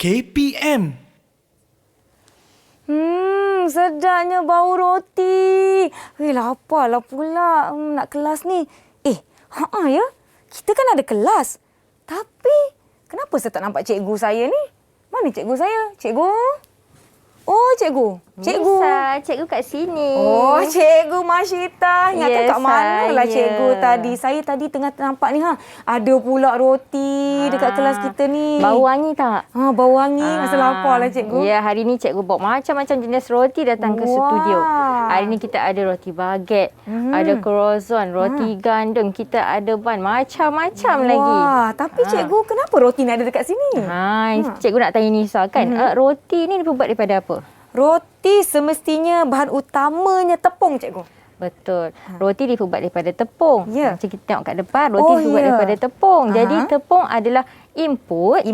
KPM. Sedapnya bau roti. Laparlah pula nak kelas ni. Ya. Kita kan ada kelas. Tapi, kenapa saya tak nampak cikgu saya ni? Mana cikgu saya? Cikgu? Oh, cikgu. Cikgu. Nisa, cikgu kat sini. Oh, cikgu Masyita. Ingatkan kat manalah cikgu tadi. Saya tadi tengah nampak ni. Ada pula roti dekat kelas kita ni. Bau wangi tak? Bau wangi. Masa laparlah cikgu. Ya, hari ni cikgu bawa macam-macam jenis roti datang ke studio. Hari ni kita ada roti baguette, ada croissant, roti gandum, kita ada bun, macam-macam lagi. Tapi cikgu, kenapa roti ni ada dekat sini? Cikgu nak tanya Nisa kan, roti ni dibuat daripada apa? Roti semestinya bahan utamanya tepung, cikgu. Betul. Roti dibuat daripada tepung. Ya. Macam kita tengok kat depan, roti dibuat daripada tepung. Jadi tepung adalah input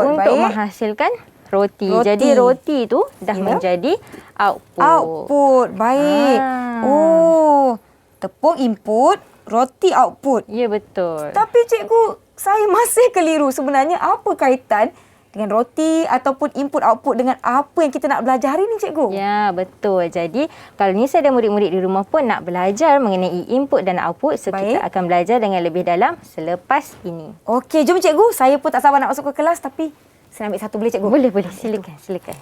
untuk menghasilkan roti. Jadi roti tu dah menjadi output. Baik. Tepung input, roti output. Ya, betul. Tapi cikgu, saya masih keliru. Sebenarnya apa kaitan dengan roti ataupun input-output dengan apa yang kita nak belajar hari ni, cikgu? Ya, betul. Jadi, kalau Nisa dan murid-murid di rumah pun nak belajar mengenai input dan output, kita akan belajar dengan lebih dalam selepas ini. Okey, jom cikgu. Saya pun tak sabar nak masuk ke kelas, tapi saya ambil satu boleh, cikgu? Boleh. Silakan.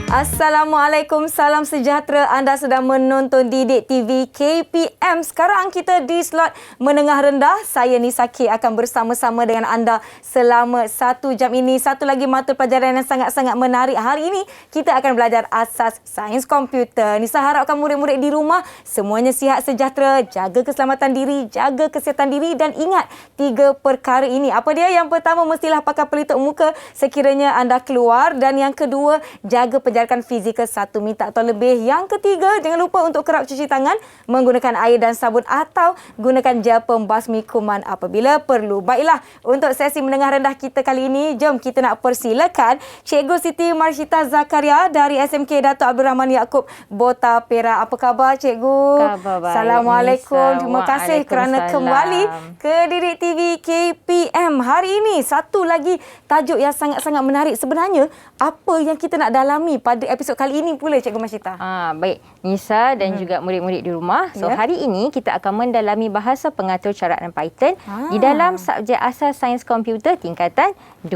Assalamualaikum, salam sejahtera. Anda sedang menonton Didik TV KPM. Sekarang kita di slot menengah rendah. Saya Nisa K akan bersama-sama dengan anda selama 1 jam ini. Satu lagi mata pelajaran yang sangat-sangat menarik. Hari ini kita akan belajar asas sains komputer. Nisa harapkan murid-murid di rumah semuanya sihat sejahtera, jaga keselamatan diri, jaga kesihatan diri dan ingat 3 perkara ini. Apa dia? Yang pertama, mestilah pakai pelitup muka sekiranya anda keluar, dan yang kedua, jaga penjara fizikal 1 minit atau lebih. Yang ketiga, jangan lupa untuk kerap cuci tangan menggunakan air dan sabun atau gunakan gel pembasmi kuman apabila perlu. Baiklah, untuk sesi menengah rendah kita kali ini, jom kita nak persilakan Cikgu Siti Marsyita Zakaria dari SMK Dato' Abdul Rahman Yaakob, Bota Perak. Apa khabar, cikgu? Khabar baik, Assalamualaikum. Nisa. Terima kasih kerana kembali ke Didik TV KPM. Hari ini, satu lagi tajuk yang sangat-sangat menarik. Sebenarnya, apa yang kita nak dalami pada episod kali ini pula, Cikgu Masyita? Baik, Nisa dan juga murid-murid di rumah. Hari ini kita akan mendalami bahasa pengatur caraan Python di dalam subjek asas sains komputer tingkatan 2.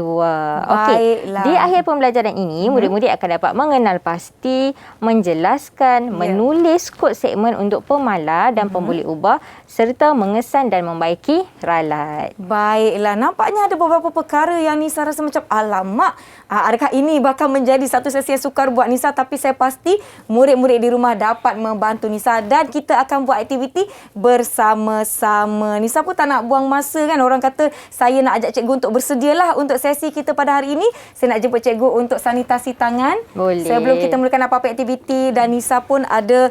Okey. Di akhir pembelajaran ini, murid-murid akan dapat mengenal pasti, menjelaskan, menulis kod segmen untuk pemalar dan pemboleh ubah serta mengesan dan membaiki ralat. Baiklah, nampaknya ada beberapa perkara yang Nisa rasa macam alamak, adakah ini bakal menjadi satu sesi yang sukar buat Nisa, tapi saya pasti murid-murid di rumah dapat membantu Nisa dan kita akan buat aktiviti bersama-sama. Nisa pun tak nak buang masa kan. Orang kata saya nak ajak cikgu untuk bersedialah untuk sesi kita pada hari ini. Saya nak jemput cikgu untuk sanitasi tangan. Boleh. Sebelum kita mulakan apa-apa aktiviti, dan Nisa pun ada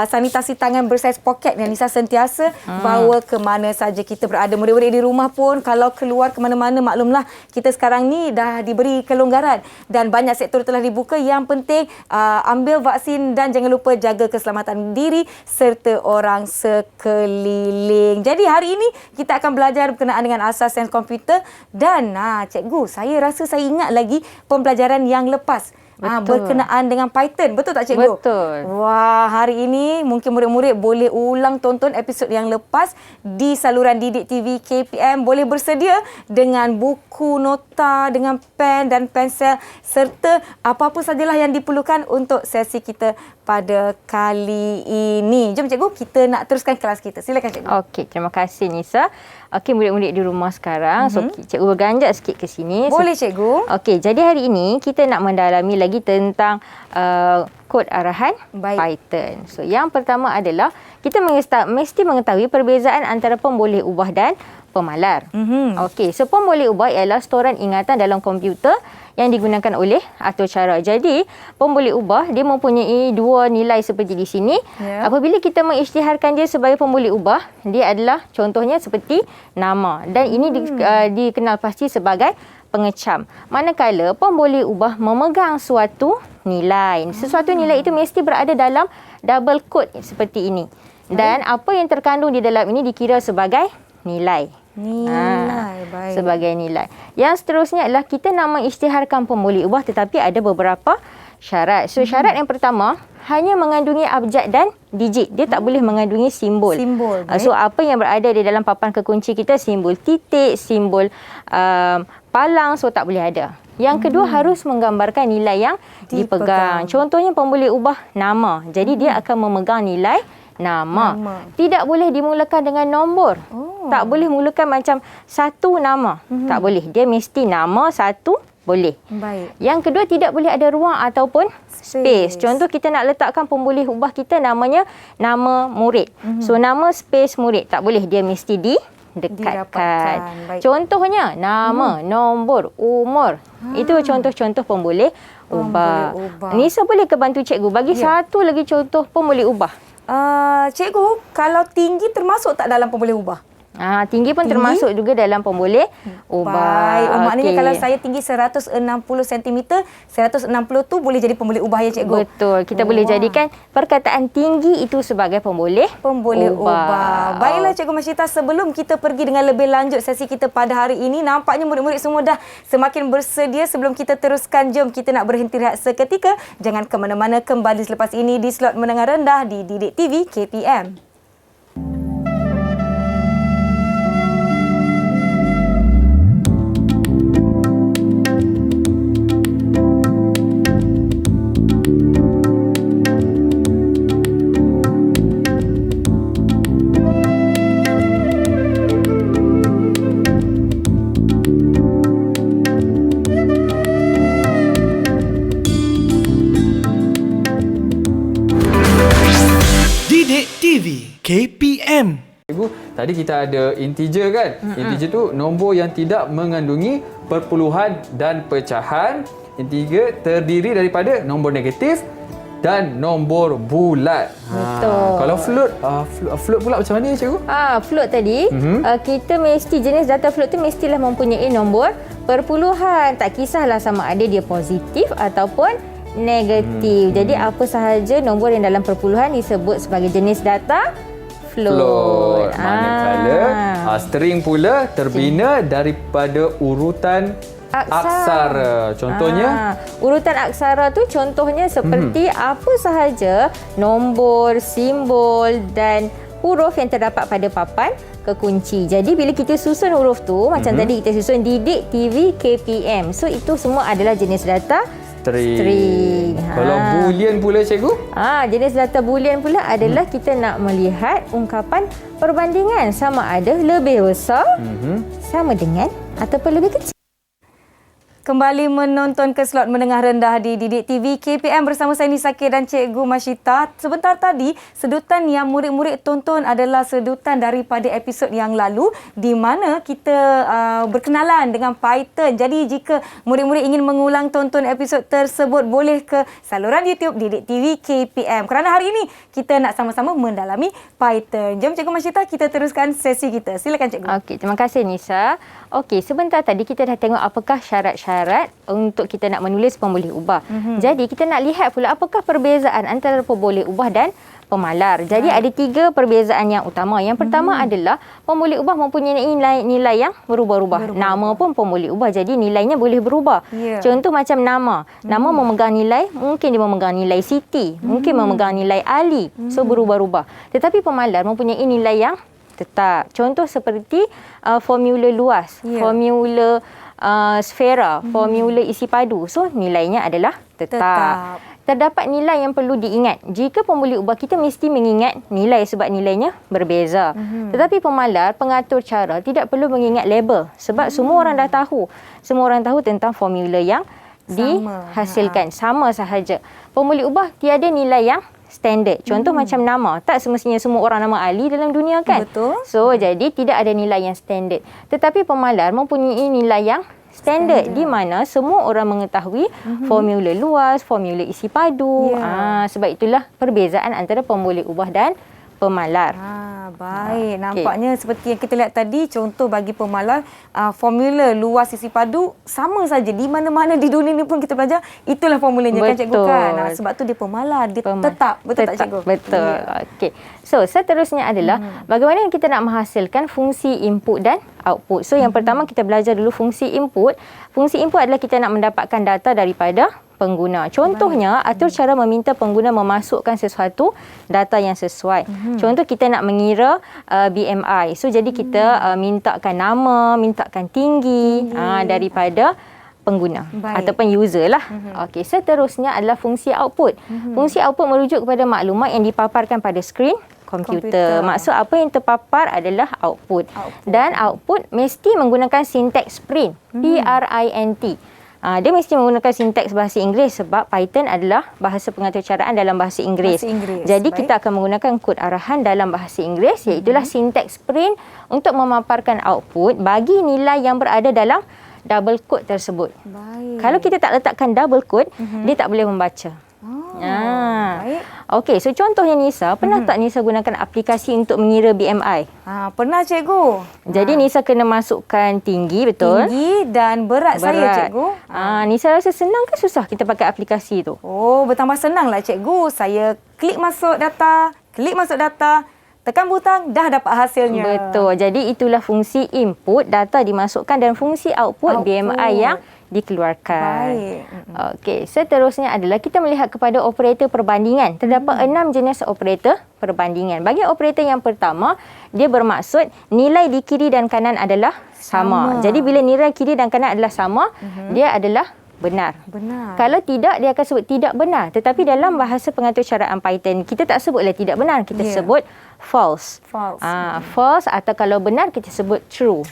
sanitasi tangan bersaiz poket yang Nisa sentiasa bawa ke mana saja kita berada. Murid-murid di rumah pun kalau keluar ke mana-mana, maklumlah kita sekarang ni dah diberi kelonggaran dan banyak sektor telah dibuka. Yang penting ambil vaksin dan jangan lupa jaga keselamatan diri serta orang sekeliling. Jadi hari ini kita akan belajar berkenaan dengan asas sains komputer dan cikgu, saya rasa saya ingat lagi pembelajaran yang lepas. Berkenaan dengan Python. Betul tak, cikgu? Betul. Wah, hari ini mungkin murid-murid boleh ulang tonton episod yang lepas di saluran Didik TV KPM. Boleh bersedia dengan buku nota, dengan pen dan pensel serta apa-apa sajalah yang diperlukan untuk sesi kita pada kali ini. Jom cikgu, kita nak teruskan kelas kita. Silakan cikgu. Okey, terima kasih Nisa. Okey, murid-murid di rumah sekarang. So, cikgu berganjak sikit ke sini. Boleh cikgu. Okey, jadi hari ini kita nak mendalami lagi tentang kod arahan Python. So, yang pertama adalah kita mesti mengetahui perbezaan antara pemboleh ubah dan pemalar. Okey, so pemboleh ubah ialah storan ingatan dalam komputer yang digunakan oleh atur cara. Jadi, pemboleh ubah dia mempunyai dua nilai seperti di sini. Apabila kita mengisytiharkan dia sebagai pemboleh ubah, dia adalah contohnya seperti nama, dan ini dikenal pasti sebagai pengecam. Manakala pemboleh ubah memegang suatu nilai. Sesuatu nilai itu mesti berada dalam double quote seperti ini. Dan apa yang terkandung di dalam ini dikira sebagai nilai. Baik. Sebagai nilai. Yang seterusnya adalah kita nak mengisytiharkan pemboleh ubah, tetapi ada beberapa syarat. So, syarat yang pertama hanya mengandungi abjad dan digit. Dia tak boleh mengandungi simbol. So, apa yang berada di dalam papan kekunci kita, simbol titik, simbol palang, so tak boleh ada. Yang kedua harus menggambarkan nilai yang dipegang. Contohnya pemboleh ubah nama. Jadi dia akan memegang nilai nama. Tidak boleh dimulakan dengan nombor. Tak boleh mulakan macam satu nama. Tak boleh. Dia mesti nama satu boleh. Baik. Yang kedua, tidak boleh ada ruang ataupun space. Contoh kita nak letakkan pemboleh ubah kita namanya nama murid. So nama space murid. Tak boleh. Dia mesti didekatkan. Contohnya nama, nombor, umur. Itu contoh-contoh pemboleh ubah. Nisa boleh ke bantu cikgu bagi satu lagi contoh pemboleh ubah? Cikgu, kalau tinggi termasuk tak dalam pemboleh ubah? Tinggi pun termasuk juga dalam pemboleh ubah. Baik. Maknanya kalau saya tinggi 160 cm, 160 tu boleh jadi pemboleh ubah ya cikgu? Betul. Kita boleh jadikan perkataan tinggi itu sebagai pemboleh ubah. Baiklah Cikgu Masyita, sebelum kita pergi dengan lebih lanjut sesi kita pada hari ini, nampaknya murid-murid semua dah semakin bersedia. Sebelum kita teruskan, jom kita nak berhenti rehat seketika. Jangan ke mana-mana, kembali selepas ini di slot menengah rendah di Didik TV KPM. KPM. Ibu, tadi kita ada integer kan? Integer tu nombor yang tidak mengandungi perpuluhan dan pecahan. Integer terdiri daripada nombor negatif dan nombor bulat. Betul. Kalau float pula macam mana cikgu? Float tadi, kita mesti jenis data float tu mestilah mempunyai nombor perpuluhan. Tak kisahlah sama ada dia positif ataupun negatif. Jadi apa sahaja nombor yang dalam perpuluhan disebut sebagai jenis data float. Manakala string pula terbina daripada urutan aksara. Contohnya? Urutan aksara tu contohnya seperti apa sahaja nombor, simbol dan huruf yang terdapat pada papan kekunci. Jadi bila kita susun huruf tu, macam tadi kita susun Didik TV KPM. So itu semua adalah jenis data string. Kalau boolean pula cikgu? Jenis data boolean pula adalah kita nak melihat ungkapan perbandingan sama ada lebih besar, sama dengan ataupun lebih kecil. Kembali menonton ke slot menengah rendah di Didik TV KPM bersama saya Nisa K dan Cikgu Masyita. Sebentar tadi, sedutan yang murid-murid tonton adalah sedutan daripada episod yang lalu di mana kita berkenalan dengan Python. Jadi jika murid-murid ingin mengulang tonton episod tersebut, boleh ke saluran YouTube Didik TV KPM. Kerana hari ini kita nak sama-sama mendalami Python. Jom Cikgu Masyita, kita teruskan sesi kita. Silakan Cikgu. Okey, terima kasih Nisa. Okey, sebentar tadi kita dah tengok apakah syarat-syarat untuk kita nak menulis pemboleh ubah. Jadi kita nak lihat pula apakah perbezaan antara pemboleh ubah dan pemalar. Jadi ada 3 perbezaan yang utama. Yang pertama adalah pemboleh ubah mempunyai nilai yang berubah-ubah. Nama pun pemboleh ubah, jadi nilainya boleh berubah. Contoh macam nama. Nama memegang nilai, mungkin dia memegang nilai Siti, mungkin memegang nilai Ali. So berubah-ubah. Tetapi pemalar mempunyai nilai yang tetap. Contoh seperti formula luas, formula sfera, formula isi padu. So nilainya adalah tetap. terdapat nilai yang perlu diingat. Jika pembuli ubah, kita mesti mengingat nilai sebab nilainya berbeza. Tetapi pemalar, pengatur cara tidak perlu mengingat label sebab semua orang dah tahu. Semua orang tahu tentang formula yang dihasilkan. Sama sahaja. Pembuli ubah tiada nilai yang standard. Contoh macam nama. Tak semestinya semua orang nama Ali dalam dunia kan? Betul. So, jadi tidak ada nilai yang standard. Tetapi pemalar mempunyai nilai yang standard di mana semua orang mengetahui formula luas, formula isi padu. Sebab itulah perbezaan antara pembuli ubah dan pemalar. Baik. Nampaknya seperti yang kita lihat tadi, contoh bagi pemalar, formula luas isi padu sama saja. Di mana-mana di dunia ni pun kita belajar, itulah formulanya kan cikgu kan. Sebab tu dia pemalar, dia tetap. Betul tak cikgu? Betul. Okey. So, seterusnya adalah bagaimana kita nak menghasilkan fungsi input dan output. So, yang pertama kita belajar dulu fungsi input. Fungsi input adalah kita nak mendapatkan data daripada pengguna. Contohnya, atur cara meminta pengguna memasukkan sesuatu data yang sesuai. Contoh, kita nak mengira BMI. So, jadi kita mintakan nama, mintakan tinggi daripada pengguna ataupun user lah. Okey, seterusnya adalah fungsi output. Fungsi output merujuk kepada maklumat yang dipaparkan pada skrin komputer. Maksud apa yang terpapar adalah output. Dan output mesti menggunakan sinteks print. P-R-I-N-T. Dia mesti menggunakan sinteks bahasa Inggeris sebab Python adalah bahasa pengatur caraan dalam bahasa Inggeris. Jadi kita akan menggunakan kod arahan dalam bahasa Inggeris, iaitulah sinteks print untuk memaparkan output bagi nilai yang berada dalam double quote tersebut. Kalau kita tak letakkan double quote, dia tak boleh membaca. Okey, so contohnya Nisa, pernah tak Nisa gunakan aplikasi untuk mengira BMI? Pernah cikgu. Jadi Nisa kena masukkan tinggi, betul? Tinggi dan berat saya cikgu. Nisa rasa senang ke susah kita pakai aplikasi tu? Oh, bertambah senanglah cikgu. Saya klik masuk data, tekan butang, dah dapat hasilnya. Betul. Jadi itulah fungsi input, data dimasukkan, dan fungsi output. BMI yang dikeluarkan. Okey, seterusnya adalah kita melihat kepada operator perbandingan. Terdapat 6 jenis operator perbandingan. Bagi operator yang pertama, dia bermaksud nilai di kiri dan kanan adalah sama. Jadi bila nilai kiri dan kanan adalah sama, dia adalah benar. Kalau tidak, dia akan sebut tidak benar. Tetapi dalam bahasa pengatur caraan Python, kita tak sebutlah tidak benar, kita sebut false. False, atau kalau benar kita sebut true.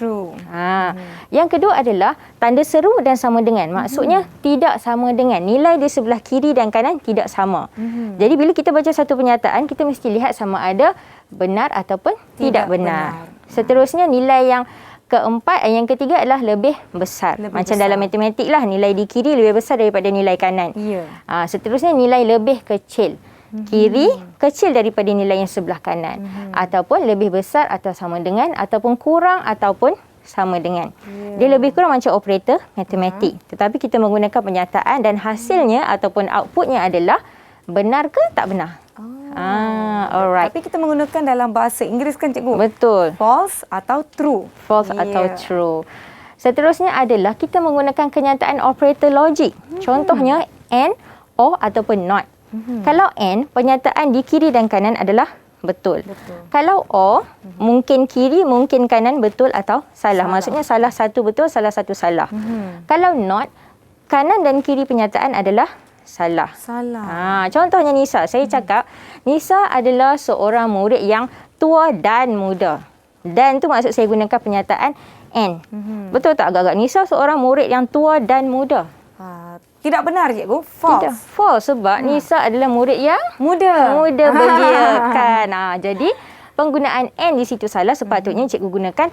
Yang kedua adalah tanda seru dan sama dengan. Maksudnya tidak sama dengan. Nilai di sebelah kiri dan kanan tidak sama. Jadi bila kita baca satu pernyataan, kita mesti lihat sama ada benar ataupun tidak benar. Seterusnya nilai yang keempat, yang ketiga adalah lebih besar. Macam dalam matematik lah, nilai di kiri lebih besar daripada nilai kanan. Seterusnya nilai lebih kecil. Kiri kecil daripada nilai yang sebelah kanan. Ataupun lebih besar atau sama dengan, ataupun kurang ataupun sama dengan. Dia lebih kurang macam operator matematik. Tetapi kita menggunakan pernyataan dan hasilnya ataupun outputnya adalah benar ke tak benar. Alright. Tapi kita menggunakan dalam bahasa Inggeris kan cikgu? Betul. False atau true. False atau true. Seterusnya adalah kita menggunakan kenyataan operator logik. Contohnya and, or ataupun not. Kalau and, pernyataan di kiri dan kanan adalah betul. Kalau or, mungkin kiri, mungkin kanan betul atau salah. Maksudnya salah satu betul, salah satu salah. Kalau not, kanan dan kiri pernyataan adalah salah. Contohnya Nisa, saya cakap Nisa adalah seorang murid yang tua dan muda. Dan tu maksud saya gunakan pernyataan and. Betul tak agak-agak? Nisa seorang murid yang tua dan muda. Tidak benar cikgu, false. Tidak, false sebab Nisa adalah murid yang muda belia kan. Jadi penggunaan and di situ salah. Sepatutnya cikgu gunakan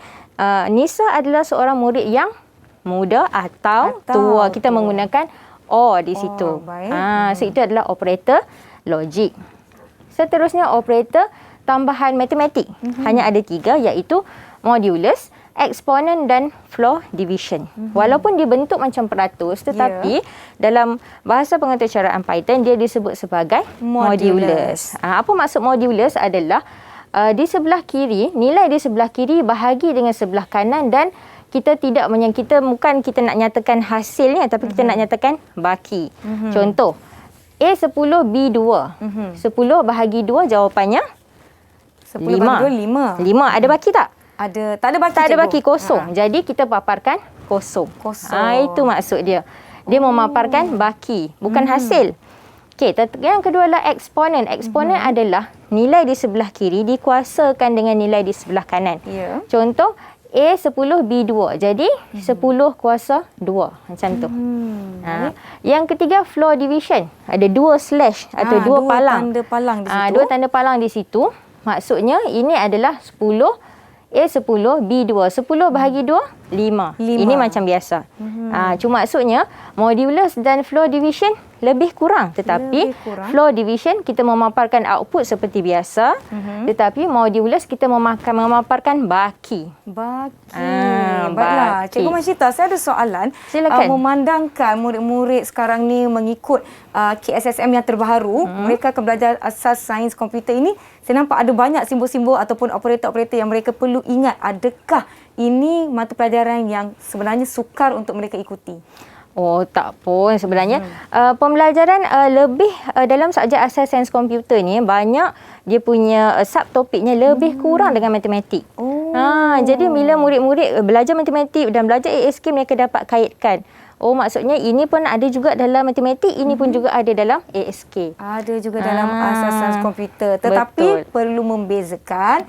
Nisa adalah seorang murid yang muda atau tua. Kita menggunakan or di situ. So itu adalah operator logik. Seterusnya operator tambahan matematik. Hanya ada 3, iaitu modulus, eksponen dan floor division. Walaupun dibentuk macam peratus, tetapi dalam bahasa pengatur caraan Python dia disebut sebagai modulus. Apa maksud modulus adalah di sebelah kiri, nilai di sebelah kiri bahagi dengan sebelah kanan, dan kita tidak bukan kita nak nyatakan hasilnya, tapi kita nak nyatakan baki. Contoh, A10 B2. 10 bahagi 2 jawapannya 10 bahagi 2 5. Ada baki tak? Tak ada baki. Tak ada baki, kosong. Jadi kita paparkan kosong. Itu maksud dia. Dia memaparkan baki, bukan hasil. Okey, yang kedua adalah eksponen. Eksponen adalah nilai di sebelah kiri dikuasakan dengan nilai di sebelah kanan. Ya. Contoh A 10 B 2. Jadi 10 kuasa 2 macam tu. Yang ketiga floor division. Ada 2 slash atau 2 palang. Tanda palang di situ. 2 tanda palang di situ. Maksudnya ini adalah 10 A 10 B 2. 10 bahagi 2 5. Ini macam biasa. Cuma maksudnya modulus dan floor division lebih kurang, tetapi floor division kita memaparkan output seperti biasa, tetapi modulus kita memaparkan baki. Baiklah, Cikgu Masyita, saya ada soalan. Silakan. Memandangkan murid-murid sekarang ni mengikut KSSM yang terbaru, mereka akan belajar asas sains komputer ini, saya nampak ada banyak simbol-simbol ataupun operator-operator yang mereka perlu ingat. Adakah ini mata pelajaran yang sebenarnya sukar untuk mereka ikuti? Oh, tak pun sebenarnya. Pembelajaran lebih dalam subjek asas sains komputer ni banyak dia punya subtopiknya lebih kurang dengan matematik. Jadi bila murid-murid belajar matematik dan belajar ASK, mereka dapat kaitkan. Oh, maksudnya ini pun ada juga dalam matematik, ini pun juga ada dalam ASK. Ada juga dalam asas sains komputer. Tetapi perlu membezakan.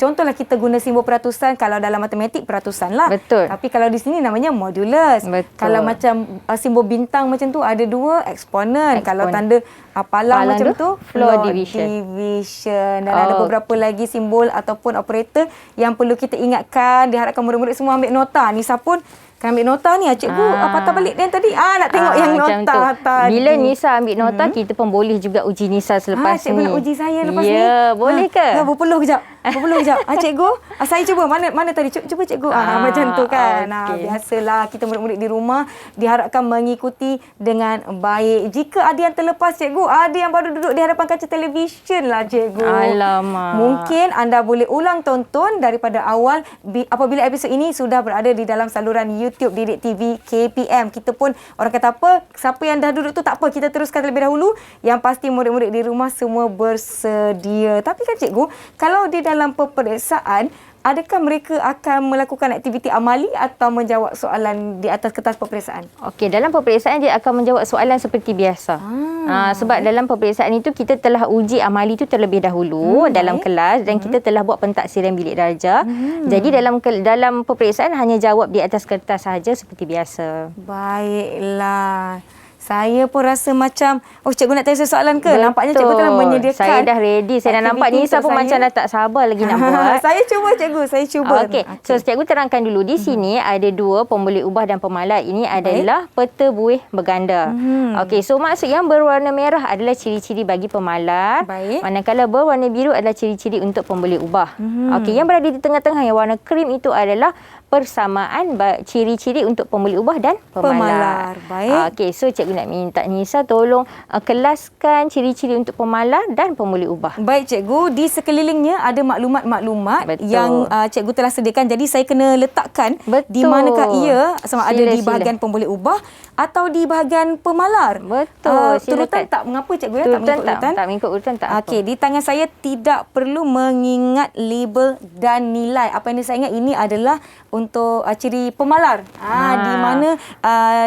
Contohlah kita guna simbol peratusan, kalau dalam matematik peratusan lah. Tapi kalau di sini namanya modulus. Kalau macam simbol bintang macam tu ada 2 eksponen. Kalau tanda palang macam tu floor division. Dan ada beberapa lagi simbol ataupun operator yang perlu kita ingatkan. Diharapkan murid-murid semua ambil nota. Nisa pun kan ambil nota ni, cikgu patah balik yang tadi. Nak tengok yang nota tadi. Bila Nisa ambil nota, kita pun boleh juga uji Nisa selepas cikgu ni. Cikgu nak uji saya lepas ni. Ya, boleh ke? Berpeluh kejap. Cikgu, saya cuba. Mana tadi? Cuba cikgu. Macam tu kan. Biasalah kita murid-murid di rumah diharapkan mengikuti dengan baik. Jika ada yang terlepas, cikgu, ada yang baru duduk di hadapan kaca televisyen lah, cikgu. Alamak. Mungkin anda boleh ulang tonton daripada awal apabila episod ini sudah berada di dalam saluran YouTube Didik TV KPM. Kita pun orang kata apa, siapa yang dah duduk tu tak apa, kita teruskan terlebih dahulu. Yang pasti murid-murid di rumah semua bersedia. Tapi kan cikgu, kalau di dalam peperiksaan, adakah mereka akan melakukan aktiviti amali atau menjawab soalan di atas kertas peperiksaan? Okey, dalam peperiksaan dia akan menjawab soalan seperti biasa. Sebab dalam peperiksaan itu kita telah uji amali itu terlebih dahulu dalam kelas dan kita telah buat pentaksiran bilik darjah. Jadi dalam peperiksaan hanya jawab di atas kertas sahaja seperti biasa. Baiklah. Saya pun rasa macam, cikgu nak tanya soalan ke? Betul. Nampaknya cikgu telah menyediakan. Saya dah ready. Saya dah nampak Nisa pun macam dah tak sabar lagi nak buat. Saya cuba cikgu, saya cuba. Okey. So cikgu terangkan dulu. Di sini ada 2 pemboleh ubah dan pemalat. Ini adalah peta buih berganda. Okey, so maksud yang berwarna merah adalah ciri-ciri bagi pemalat. Manakala berwarna biru adalah ciri-ciri untuk pemboleh ubah. Okey, yang berada di tengah-tengah yang warna krim itu adalah persamaan ciri-ciri untuk pemboleh ubah dan pemalar. Baik. Okey, so cikgu nak minta Nisa tolong kelaskan ciri-ciri untuk pemalar dan pemboleh ubah. Baik cikgu, di sekelilingnya ada maklumat-maklumat yang cikgu telah sediakan. Jadi saya kena letakkan di manakah ia, sama ada di bahagian pemboleh ubah atau di bahagian pemalar. Turutan tak mengapa cikgu ya? Tak mengikut urutan? Tak mengikut urutan tak. Okey, di tangan saya tidak perlu mengingat label dan nilai. Apa yang saya ingat ini adalah untuk ciri pemalar. Di mana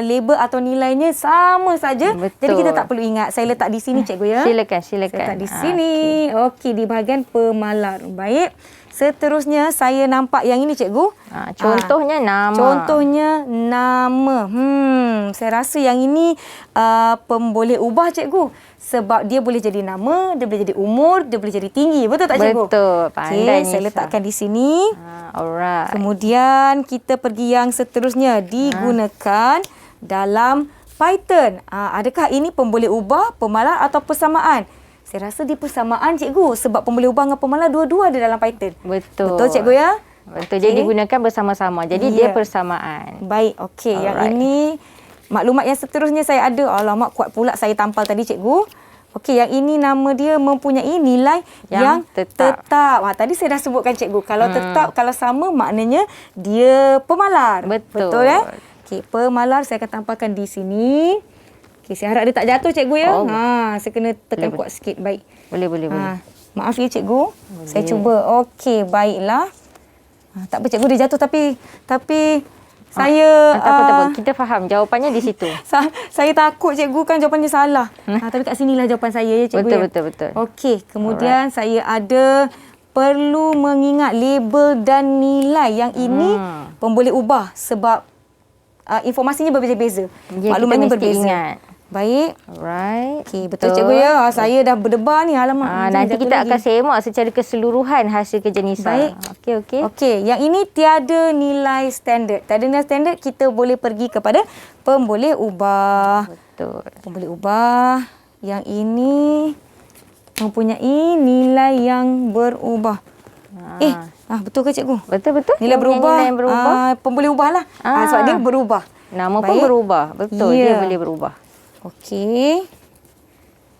label atau nilainya sama saja. Jadi kita tak perlu ingat. Saya letak di sini cikgu ya. Silakan. Saya letak di sini. Okey, di bahagian pemalar. Baik. Seterusnya saya nampak yang ini cikgu. Contohnya nama. Contohnya nama. Saya rasa yang ini pemboleh ubah cikgu. Sebab dia boleh jadi nama, dia boleh jadi umur, dia boleh jadi tinggi. Betul tak cikgu? Betul. Pandai Saya letakkan di sini. Alright. Kemudian kita pergi yang seterusnya. Digunakan dalam Python. Adakah ini pemboleh ubah, pemalar atau persamaan? Saya rasa dia persamaan cikgu. Sebab pemboleh ubah dengan pemalar dua-dua ada dalam Python. Betul. Betul cikgu ya? Betul. Jadi digunakan bersama-sama. Jadi dia persamaan. Baik. Okey. Yang ini maklumat yang seterusnya saya ada. Alamak, kuat pula saya tampal tadi cikgu. Okey, yang ini nama dia mempunyai nilai yang tetap. Tadi saya dah sebutkan cikgu. Kalau tetap, kalau sama maknanya dia pemalar. Betul Okey, pemalar saya akan tampalkan di sini. Okey, saya harap dia tak jatuh cikgu ya. Saya kena tekan kuat sikit. Baik. Boleh. Maaf ya cikgu. Saya cuba. Okey, baiklah. Tak apa cikgu, dia jatuh tapi Saya Tak apa. Kita faham jawapannya di situ. saya takut cikgu kan jawapannya salah. Tapi kat sinilah jawapan saya ya cikgu. Betul. Okey, kemudian saya ada perlu mengingat label dan nilai. Yang ini boleh ubah sebab informasinya berbeza-beza. Ya, Maklumatnya kita mesti berbeza. ingat. Baik. Alright. Okey, betul cikgu ya. Saya dah berdebar ni, alamak. Nanti kita akan semak secara keseluruhan hasil kerja Nisa. Baik. Okey, yang ini tiada nilai standard. Tiada nilai standard, kita boleh pergi kepada pemboleh ubah. Betul. Pemboleh ubah. Yang ini mempunyai nilai yang berubah. Betul ke cikgu? Betul. Nilai berubah. Nilai berubah. Pemboleh ubahlah. Sebab dia berubah. Nama pun berubah. Betul, dia boleh berubah. Okey.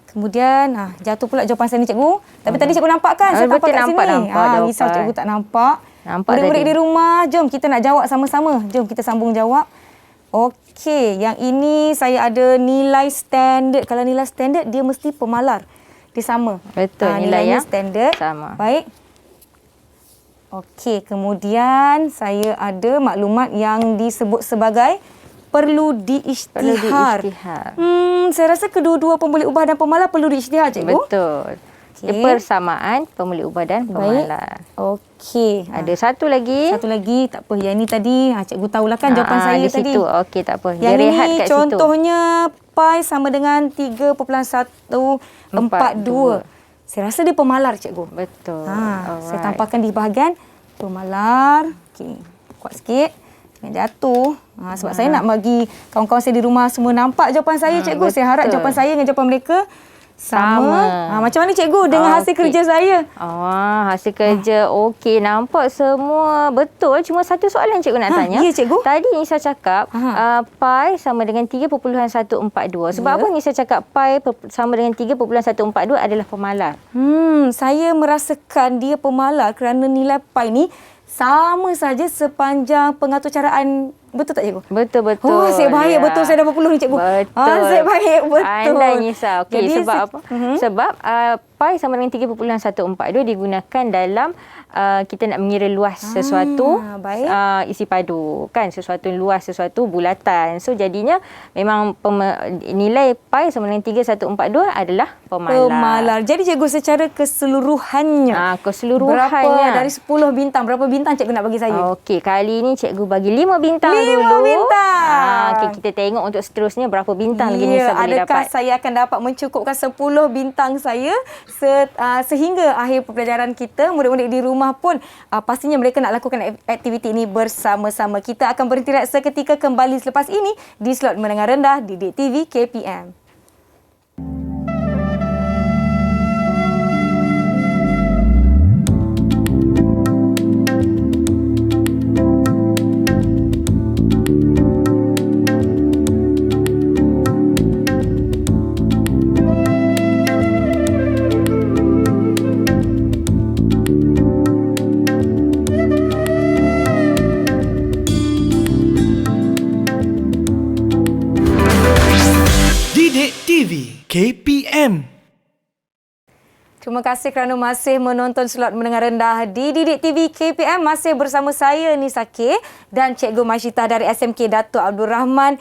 Kemudian jatuh pula jawapan saya ni cikgu. Tapi tadi cikgu nampak kan? Saya Betul, tampak kat sini. nampak Risau jawapan. cikgu tak nampak. Nampak Murid-murid tadi. di rumah, jom kita nak jawab sama-sama. Jom kita sambung jawab. Okey, yang ini saya ada nilai standard. Kalau nilai standard, dia mesti pemalar. Dia sama. Betul, nilai nilainya yang standard. sama. Baik. Okey, kemudian saya ada maklumat yang disebut sebagai perlu diisytihar. Saya rasa kedua-dua pemboleh ubah dan pemalar perlu diisytihar, cikgu. Betul. Okay. Persamaan pemboleh ubah dan pemalar. Okey. Ada satu lagi. Satu lagi, tak apa. Yang ini tadi, cikgu tahulah kan jawapan saya di tadi. Situ. Okey, tak apa. Yang dia rehat ini kat contohnya pi sama dengan 3.142. Saya rasa dia pemalar, cikgu. Betul. Saya tampakkan di bahagian pemalar. Okey, kuat sikit. Jangan jatuh. Sebab saya nak bagi kawan-kawan saya di rumah semua nampak jawapan saya, cikgu. Betul. Saya harap jawapan saya dengan jawapan mereka sama. Macam mana cikgu dengan hasil kerja saya? Hasil kerja okey, nampak semua betul. Cuma satu soalan cikgu nak tanya. Ya, cikgu. Tadi Nisa cakap pi sama dengan 3.142. Sebab apa Nisa cakap pi sama dengan 3.142 adalah pemalar? Saya merasakan dia pemalar kerana nilai pi ni sama saja sepanjang pengaturcaraan. Betul tak, cikgu? Betul. Saya baik betul. Saya dah berpuluh ni, cikgu. Betul. Saya baik betul. Pandai Nisa. Okey, Jadi, sebab apa? Sebab pi sama dengan 3.142 digunakan dalam kita nak mengira luas sesuatu isi padu. Kan? Sesuatu luas, sesuatu bulatan. So, jadinya memang nilai pi sama dengan 3.142 adalah pemalar. Jadi, cikgu secara keseluruhannya. Keseluruhannya. Berapa dari 10 bintang? Berapa bintang cikgu nak bagi saya? Okey, kali ini cikgu bagi 5 bintang 5 dulu. bintang. Okey, kita tengok untuk seterusnya berapa bintang lagi Nisa boleh dapat. Adakah saya akan dapat mencukupkan 10 bintang saya sehingga akhir pembelajaran kita. Murid-murid di rumah pun pastinya mereka nak lakukan aktiviti ini bersama-sama. Kita akan berhenti rehat seketika, kembali selepas ini di slot menengah rendah Didik TV KPM. Didik TV KPM. Terima kasih kerana masih menonton slot menengah rendah di Didik TV KPM. Masih bersama saya Nisa K dan Cikgu Masyitah dari SMK Datuk Abdul Rahman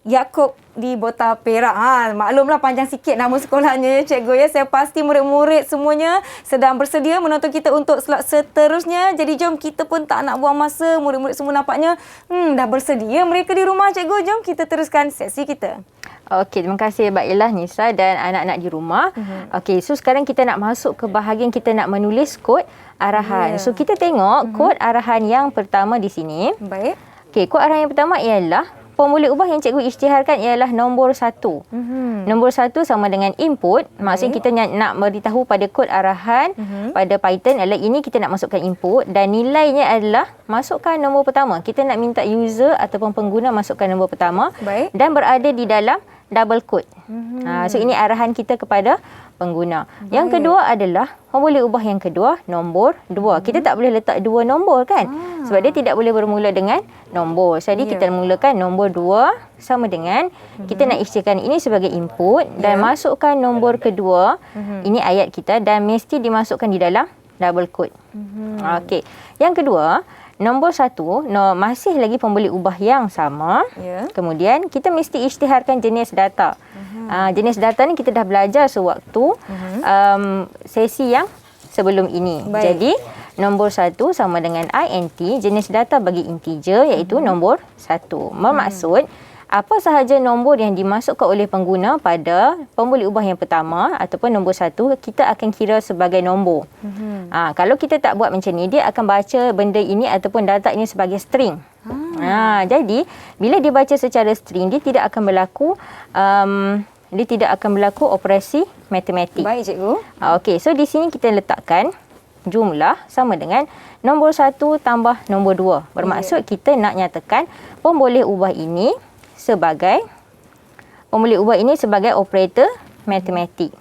Yaakob di Bota Perak. Maklumlah panjang sikit nama sekolahnya ya cikgu ya. Saya pasti murid-murid semuanya sedang bersedia menonton kita untuk slot seterusnya. Jadi jom kita pun tak nak buang masa. Murid-murid semua nampaknya dah bersedia mereka di rumah cikgu. Jom kita teruskan sesi kita. Okey, terima kasih Bailah, Nisa dan anak-anak di rumah. Okey, so sekarang kita nak masuk ke bahagian kita nak menulis kod arahan. So kita tengok kod arahan yang pertama di sini. Baik. Okey, kod arahan yang pertama ialah pemboleh ubah yang cikgu isytiharkan ialah nombor 1. Nombor 1 sama dengan input. Maksudnya kita nak beritahu pada kod arahan pada Python adalah ini kita nak masukkan input dan nilainya adalah masukkan nombor pertama. Kita nak minta user ataupun pengguna masukkan nombor pertama. Baik. Dan berada di dalam double quote. So ini arahan kita kepada pengguna. Yang kedua adalah pemboleh ubah yang kedua, nombor 2. Kita tak boleh letak dua nombor kan? Sebab dia tidak boleh bermula dengan nombor. Jadi kita mulakan nombor 2 sama dengan kita nak isytiharkan ini sebagai input dan masukkan nombor kedua. Ini ayat kita dan mesti dimasukkan di dalam double quote. Okey. Yang kedua, nombor 1 masih lagi pembuli ubah yang sama. Ya. Kemudian kita mesti isytiharkan jenis data. Jenis data ni kita dah belajar sewaktu sesi yang sebelum ini. Baik. Jadi nombor 1 sama dengan INT, jenis data bagi integer iaitu nombor 1. Bermaksud apa sahaja nombor yang dimasukkan oleh pengguna pada pembuli ubah yang pertama ataupun nombor 1, kita akan kira sebagai nombor. Kalau kita tak buat macam ni, dia akan baca benda ini ataupun data ini sebagai string. Jadi bila dia baca secara string, dia tidak akan berlaku operasi matematik. Baik, cikgu. Okey, so di sini kita letakkan jumlah sama dengan nombor 1 tambah nombor 2. Bermaksud kita nak nyatakan pemboleh ubah ini sebagai operator matematik.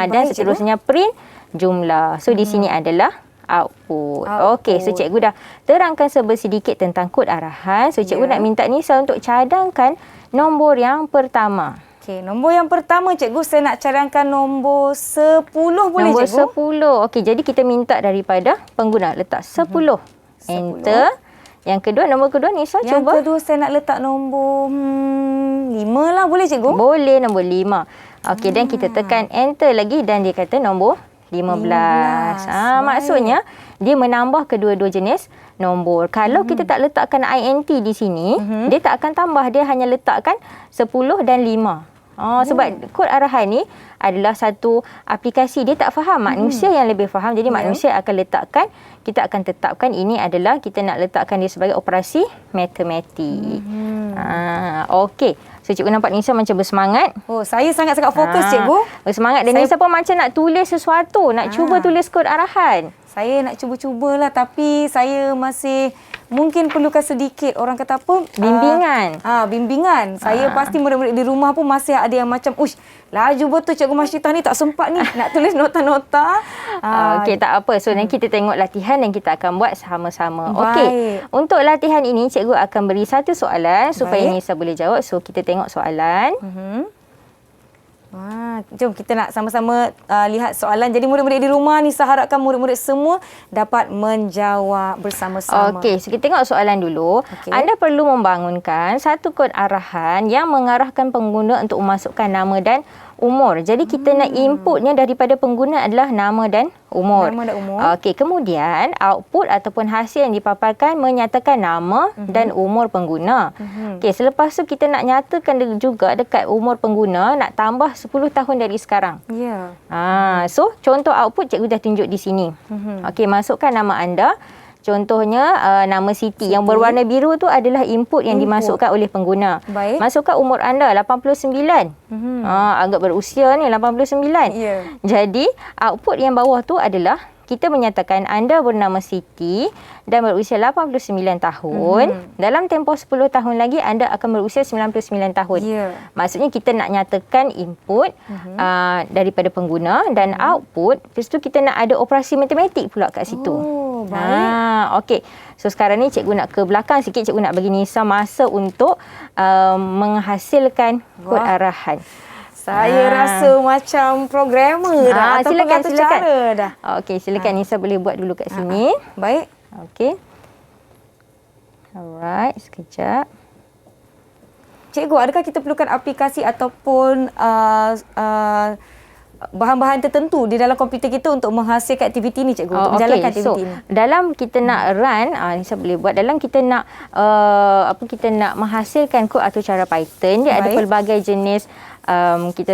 Dan seterusnya print jumlah. So di sini adalah output. Okey, so cikgu dah terangkan sedikit tentang kod arahan. So cikgu nak minta Nisa untuk cadangkan nombor yang pertama. Okey, nombor yang pertama cikgu, saya nak cadangkan nombor 10 boleh nombor cikgu? 10. Okey, jadi kita minta daripada pengguna letak 10. Enter. Yang kedua, nombor kedua Nisa Yang cuba. Yang kedua saya nak letak nombor 5 lah, boleh cikgu? Boleh, nombor 5. Okey, dan kita tekan enter lagi dan dia kata nombor 15. Maksudnya dia menambah kedua-dua jenis nombor. Kalau kita tak letakkan INT di sini, dia tak akan tambah, dia hanya letakkan 10 dan 5. Sebab kod arahan ni adalah satu aplikasi, dia tak faham, manusia yang lebih faham. Jadi manusia akan letakkan, kita akan tetapkan ini adalah kita nak letakkan dia sebagai operasi matematik. Okey. So cikgu nampak Nisa macam bersemangat. Saya sangat-sangat fokus cikgu. Bersemangat dan Nisa pun macam nak tulis sesuatu, nak cuba tulis kod arahan. Saya nak cuba-cubalah, tapi saya masih mungkin perlukan sedikit, orang kata apa? Bimbingan. Bimbingan. Saya pasti murid-murid di rumah pun masih ada yang macam, laju betul Cikgu Masyitah ni, tak sempat ni nak tulis nota-nota. Okey, tak apa. So nanti kita tengok latihan dan kita akan buat sama-sama. Baik. Okey. Untuk latihan ini cikgu akan beri satu soalan supaya Nisa boleh jawab. So kita tengok soalan. Jom kita nak sama-sama lihat soalan. Jadi murid-murid di rumah ni, saya harapkan murid-murid semua dapat menjawab bersama-sama. Okey, so kita tengok soalan dulu. Anda perlu membangunkan satu kod arahan yang mengarahkan pengguna untuk memasukkan nama dan umur. Jadi kita nak inputnya daripada pengguna adalah nama dan umur. Nama dan umur. Okey, kemudian output ataupun hasil yang dipaparkan menyatakan nama dan umur pengguna. Okey, selepas tu kita nak nyatakan juga dekat umur pengguna, nak tambah 10 tahun dari sekarang. Ya. So contoh output cikgu dah tunjuk di sini. Okey, masukkan nama anda. Contohnya nama Siti. Yang berwarna biru tu adalah input yang dimasukkan oleh pengguna. Baik. Masukkan umur anda 89. Agak berusia ni 89. Ya. Jadi output yang bawah tu adalah kita menyatakan anda bernama Siti dan berusia 89 tahun. Dalam tempoh 10 tahun lagi anda akan berusia 99 tahun. Ya. Maksudnya kita nak nyatakan input daripada pengguna dan output. Lepas tu kita nak ada operasi matematik pula kat situ. Baik. Okey. So sekarang ni cikgu nak ke belakang sikit. Cikgu nak bagi Nisa masa untuk menghasilkan kod arahan. Saya rasa macam programmer dah. Atau pengatur cara dah. Okey, silakan Nisa boleh buat dulu kat sini. Baik. Okey. Alright, sekejap. Cikgu, adakah kita perlukan aplikasi ataupun bahan-bahan tertentu di dalam komputer kita untuk menghasilkan aktiviti ni, cikgu? Untuk menjalankan aktiviti ni. Dalam kita nak run, Nisa boleh buat. Dalam kita nak kita nak menghasilkan kod atau cara Python, dia ada pelbagai jenis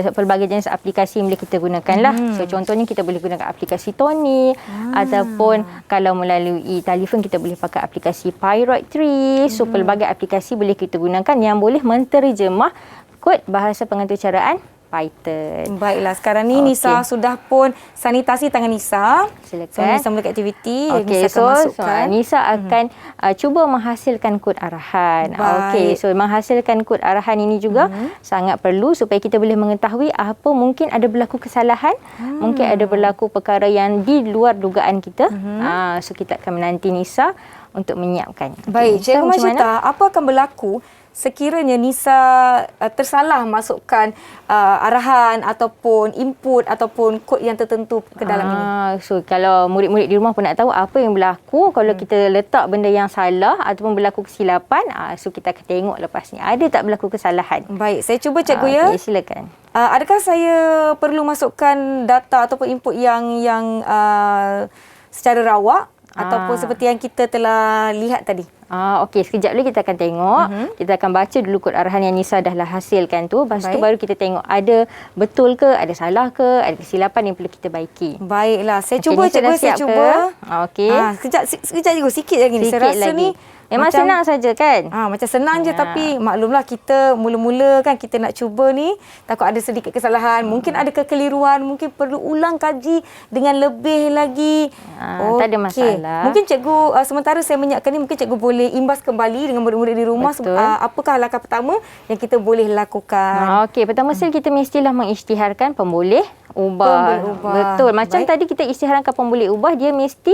pelbagai jenis aplikasi yang boleh kita gunakan lah. So contohnya kita boleh gunakan aplikasi Tony ataupun kalau melalui telefon kita boleh pakai aplikasi Pyroid 3. So pelbagai aplikasi boleh kita gunakan yang boleh menterjemah kod bahasa pengaturcaraan Python. Baiklah, sekarang ni Nisa sudah pun sanitasi tangan Nisa. Silakan. So Nisa mula aktiviti. Okey, Nisa akan masukkan. Nisa akan cuba menghasilkan kod arahan. Okey, so menghasilkan kod arahan ini juga sangat perlu supaya kita boleh mengetahui apa mungkin ada berlaku kesalahan, mungkin ada berlaku perkara yang di luar dugaan kita. So kita akan menanti Nisa untuk menyiapkan. Baik, Cikgu Masyitah, apa akan berlaku sekiranya Nisa tersalah masukkan arahan ataupun input ataupun kod yang tertentu ke dalam ini. So kalau murid-murid di rumah pun nak tahu apa yang berlaku kalau kita letak benda yang salah ataupun berlaku kesilapan, so kita akan tengok lepas ni ada tak berlaku kesalahan. Baik, saya cuba cikgu ya. Okay, silakan. Adakah saya perlu masukkan data ataupun input yang secara rawak ataupun seperti yang kita telah lihat tadi? Okey, sekejap lagi kita akan tengok. Kita akan baca dulu kod arahan yang Nisa dah hasilkan tu. Lepas tu baru kita tengok ada betul ke, ada salah ke, ada kesilapan yang perlu kita baiki. Baiklah, saya cuba cikgu, saya cuba. Okey. Sekejap cikgu, sikit lagi ni. Saya rasa lagi. ni memang senang saja kan? Macam senang je tapi maklumlah kita mula-mula kan kita nak cuba ni takut ada sedikit kesalahan, mungkin ada kekeliruan, mungkin perlu ulang kaji dengan lebih lagi. Tak ada masalah. Mungkin cikgu sementara saya menyiapkan ni mungkin cikgu boleh imbas kembali dengan murid-murid di rumah. Apakah langkah pertama yang kita boleh lakukan? Okey, pertama sekali kita mestilah mengisytiharkan pemboleh ubah. Betul. Macam tadi kita isytiharkan pemboleh ubah, dia mesti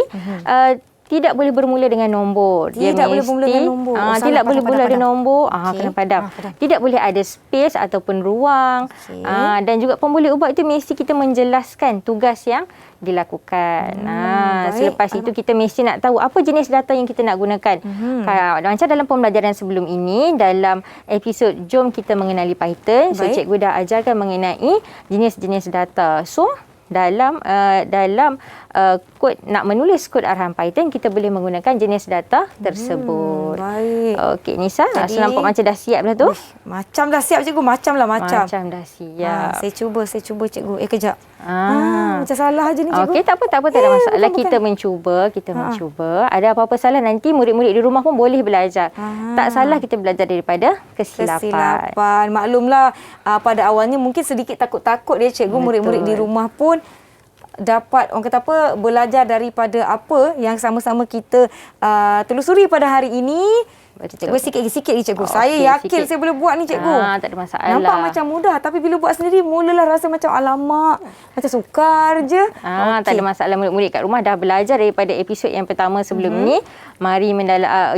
tidak boleh bermula dengan nombor. Tidak boleh bermula dengan nombor. Tidak boleh bermula dengan nombor. Kena padam. Tidak boleh ada space ataupun ruang. Dan juga pemboleh ubah itu mesti kita menjelaskan tugas yang dilakukan. Selepas itu kita mesti nak tahu apa jenis data yang kita nak gunakan. Macam dalam pembelajaran sebelum ini, dalam episod Jom Kita Mengenali Python, so cikgu dah ajarkan mengenai jenis-jenis data. So dalam kod nak menulis kod arahan Python, kita boleh menggunakan jenis data tersebut. Baik. Okey, Nisa, so nampak macam dah siap dah tu? Macam dah siap cikgu, macam Macam dah siap. Saya cuba cikgu. Kejap. Macam salah aja ni cikgu. Okey, tak apa, tak ada masalah. Kita mencuba. Ada apa-apa salah nanti murid-murid di rumah pun boleh belajar. Tak salah kita belajar daripada kesilapan. Maklumlah pada awalnya mungkin sedikit takut-takut dia cikgu. Murid-murid di rumah pun dapat orang kata apa, belajar daripada apa yang sama-sama kita telusuri pada hari ini. Cikgu sikit lagi cikgu. Saya yakin saya boleh buat ni cikgu. Tak ada masalah. Nampak macam mudah tapi bila buat sendiri mulalah rasa macam alamak, macam sukar je. Tak ada masalah. Murid-murid kat rumah dah belajar daripada episod yang pertama sebelum ni. Mari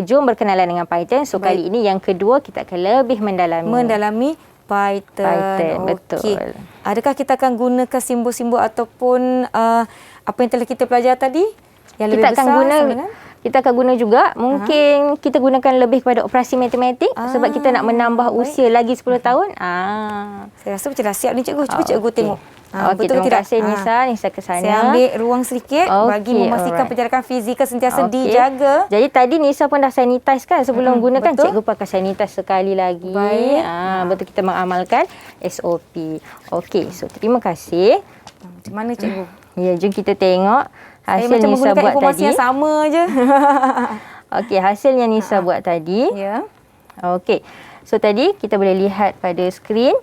jom berkenalan dengan Python. So kali ini yang kedua kita akan lebih mendalami Python. Betul. Adakah kita akan gunakan simbol-simbol ataupun apa yang telah kita pelajari tadi? Yang lebih besar kita akan guna juga. Mungkin kita gunakan lebih kepada operasi matematik sebab kita nak menambah usia lagi 10 tahun. Saya rasa macam dah siap ni cikgu. Cuba cikgu tengok. Betul terima kasih Nisa ke sana. Saya ambil ruang sedikit bagi memastikan perjalanan fizikal sentiasa dijaga. Jadi tadi Nisa pun dah sanitize kan sebelum gunakan. Cikgu pakai sanitize sekali lagi. Baik. Betul, kita mengamalkan SOP. Okey, so terima kasih. Macam mana cikgu? Ya, jom kita tengok hasil Nisa Nisa buat informasi tadi. Yang sama je. Okey, hasil yang Nisa buat tadi. Ya. Okey. So tadi kita boleh lihat pada skrin.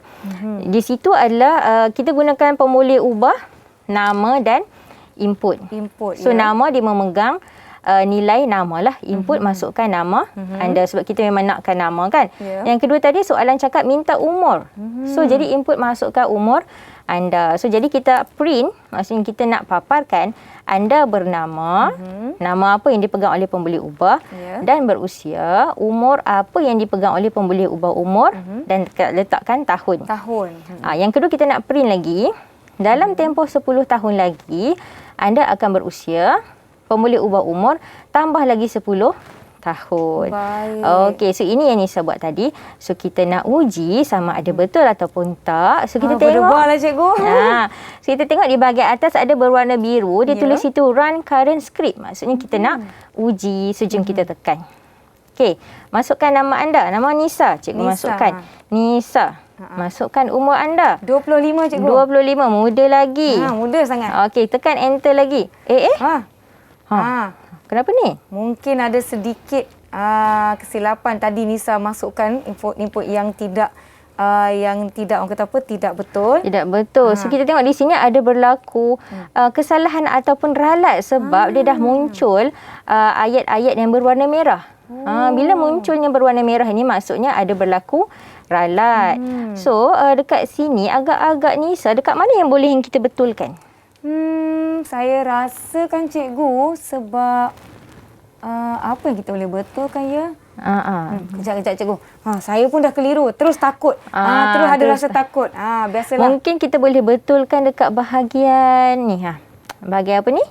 Di situ adalah kita gunakan pemboleh ubah nama dan input. So nama dia memegang nilai nama lah. Input masukkan nama anda sebab kita memang nakkan nama kan. Yang kedua tadi soalan cakap minta umur. So jadi input masukkan umur anda. So jadi kita print, maksudnya kita nak paparkan anda bernama, nama apa yang dipegang oleh pemboleh ubah dan berusia, umur apa yang dipegang oleh pemboleh ubah umur dan letakkan tahun. Yang kedua kita nak print lagi, dalam tempoh 10 tahun lagi anda akan berusia, pemboleh ubah umur tambah lagi 10 tahun. Okey, so ini yang Nisa buat tadi. So kita nak uji sama ada betul ataupun tak. So kita tengok. Berdebarlah cikgu. So kita tengok di bahagian atas ada berwarna biru. Dia tulis situ run current script. Maksudnya kita nak uji. So jom kita tekan. Okey, masukkan nama anda. Nama Nisa. Cikgu masukkan. Nisa. Masukkan umur anda. 25 cikgu. 25. Muda lagi. Muda sangat. Okey, tekan enter lagi. Kenapa ni? Mungkin ada sedikit kesilapan tadi Nisa masukkan input yang tidak orang kata apa, tidak betul. Tidak betul. So kita tengok di sini ada berlaku kesalahan ataupun ralat sebab dia dah muncul ayat-ayat yang berwarna merah. Bila munculnya berwarna merah ini maksudnya ada berlaku ralat. So dekat sini agak-agak Nisa, dekat mana yang boleh kita betulkan? Saya rasakan cikgu sebab apa yang kita boleh betulkan ya? Kejap cikgu. Saya pun dah keliru. Terus takut. Terus ada rasa takut. Biasalah. Mungkin kita boleh betulkan dekat bahagian ni. Bahagian apa ni?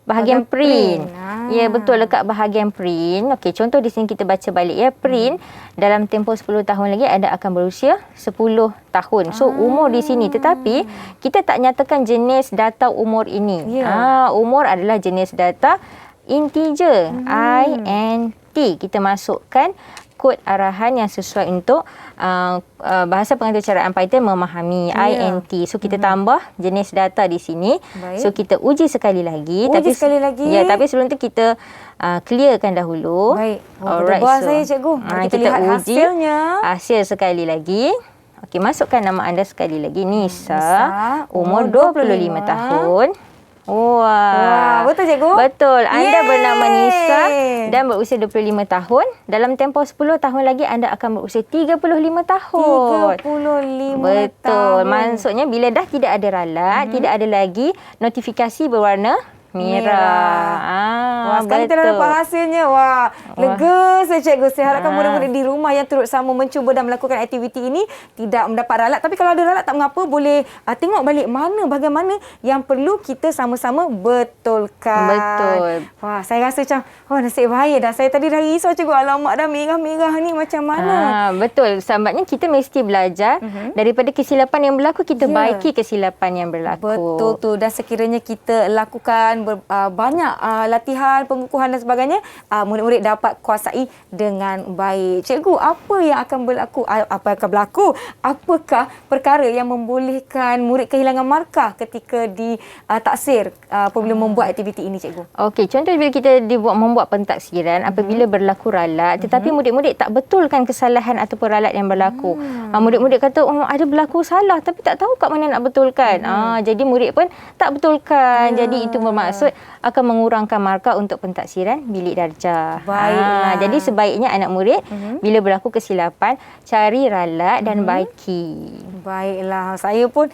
Bahagian print. Ya, betul, dekat bahagian print. Okey, contoh di sini kita baca balik ya. Print dalam tempoh 10 tahun lagi anda akan berusia 10 tahun. So, umur di sini. Tetapi, kita tak nyatakan jenis data umur ini. Umur adalah jenis data integer. INT. Kita masukkan kod arahan yang sesuai untuk bahasa pengatur caraan Python memahami INT. So kita tambah jenis data di sini. Baik. So kita uji sekali lagi. Sekali lagi. Ya, tapi sebelum tu kita clearkan dahulu. Baik. Alright. Tebal saya cikgu. Kita lihat uji hasilnya. Hasil sekali lagi. Okey, masukkan nama anda sekali lagi. Nisa, umur 25 tahun. Wah, betul cikgu? Betul. Anda bernama Nisa dan berusia 25 tahun. Dalam tempoh 10 tahun lagi anda akan berusia 35 tahun. 35 Betul. tahun. Maksudnya bila dah tidak ada ralat, tidak ada lagi notifikasi berwarna merah. Wah, sekarang kita dah dapat hasilnya. Wah, lega saya cikgu. Saya harapkan murid-murid di rumah yang turut sama mencuba dan melakukan aktiviti ini tidak mendapat ralat. Tapi kalau ada ralat tak mengapa, boleh tengok balik bagaimana yang perlu kita sama-sama betulkan. Betul. Wah, saya rasa macam nasib baik dah. Saya tadi dah risau cikgu. Alamak, dah merah-merah ni macam mana? Betul. Sebabnya kita mesti belajar daripada kesilapan yang berlaku, kita baiki kesilapan yang berlaku. Betul tu. Dan sekiranya kita lakukan banyak latihan, pengukuhan dan sebagainya, murid-murid dapat kuasai dengan baik. Cikgu, apa yang akan berlaku? Apakah perkara yang membolehkan murid kehilangan markah ketika ditaksir apabila membuat aktiviti ini, cikgu? Okey, contoh bila kita membuat pentaksiran apabila berlaku ralat, tetapi murid-murid tak betulkan kesalahan ataupun ralat yang berlaku. Murid-murid kata, ada berlaku salah tapi tak tahu kat mana nak betulkan. Jadi murid pun tak betulkan. Jadi itu bermaksud akan mengurangkan markah untuk pentaksiran bilik darjah. Baiklah. Jadi sebaiknya anak murid bila berlaku kesilapan cari ralat dan baiki. Baiklah. Saya pun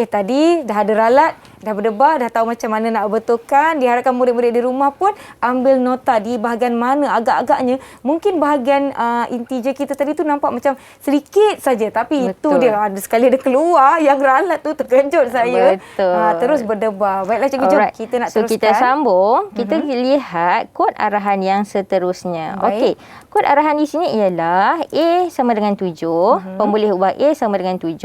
tadi dah ada ralat, dah berdebar, dah tahu macam mana nak betulkan. Diharapkan murid-murid di rumah pun ambil nota di bahagian mana agak-agaknya. Mungkin bahagian integer kita tadi tu nampak macam sedikit saja. Tapi itu dia. Sekali dia keluar yang ralat tu, terkejut saya. Betul. Terus berdebar. Baiklah cikgu, jom kita nak teruskan. Kita sambung. Kita lihat kod arahan yang seterusnya. Okey. Kod arahan di sini ialah A sama dengan 7. Pemboleh ubah A sama dengan 7.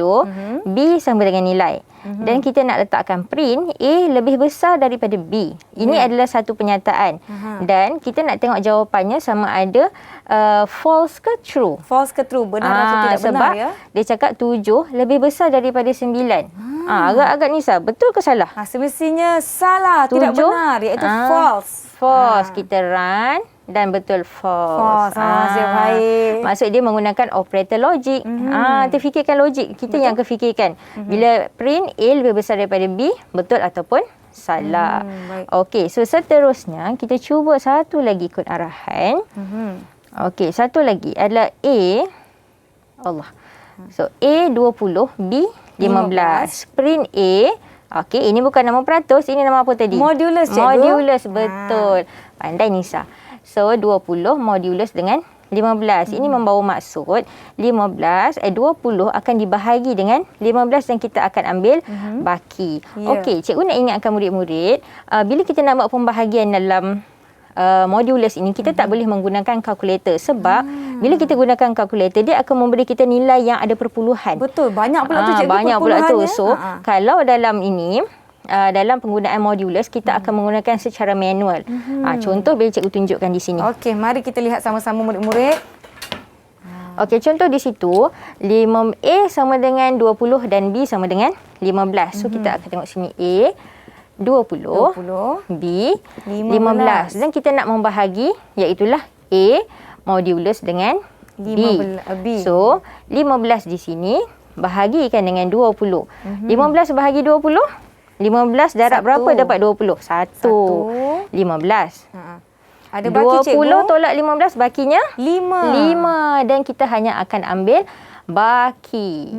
B sama dengan nilai. Dan kita nak letakkan print A lebih besar daripada B. Ini adalah satu penyataan. Dan kita nak tengok jawapannya sama ada false ke true. False ke true? Benar atau tidak benar sebab ya? dia cakap 7 lebih besar daripada 9. Agak-agak Nisa, betul ke salah? Semestinya salah, tidak benar, iaitu false. False. Kita run dan betul false. Nasib baik. Maksud dia menggunakan operator logik. Terfikirkan logik. Kita yang kefikirkan. Bila print A lebih besar daripada B, betul ataupun salah. Okey, so seterusnya kita cuba satu lagi kod arahan. Okey, satu lagi adalah A. So A 20, B 15. Print A. Okey, ini bukan nama peratus, ini nama apa tadi? Modulus, cikgu. Modulus, betul. Pandai Nisa. So 20 modulus dengan 15. Ini membawa maksud 20 akan dibahagi dengan 15 dan kita akan ambil baki. Okey, cikgu nak ingatkan murid-murid, bila kita nak buat pembahagian dalam modulus ini, kita tak boleh menggunakan kalkulator sebab bila kita gunakan kalkulator, dia akan memberi kita nilai yang ada perpuluhan. Betul, banyak pula tu cikgu, banyak pula tu. So kalau dalam ini dalam penggunaan modulus kita akan menggunakan secara manual. Contoh bila cikgu tunjukkan di sini. Okey, mari kita lihat sama-sama murid-murid. Okey, contoh di situ 5A sama dengan 20 dan B sama dengan 15. So kita akan tengok sini A 20, B 15. Dan kita nak membahagi iaitulah A modulus dengan B. So 15 di sini bahagikan dengan 20. 15 bahagi 20, 15 darab berapa dapat 20? 1. 15. Ada baki cikgu. 20 tolak 15 bakinya 5. Dan kita hanya akan ambil baki.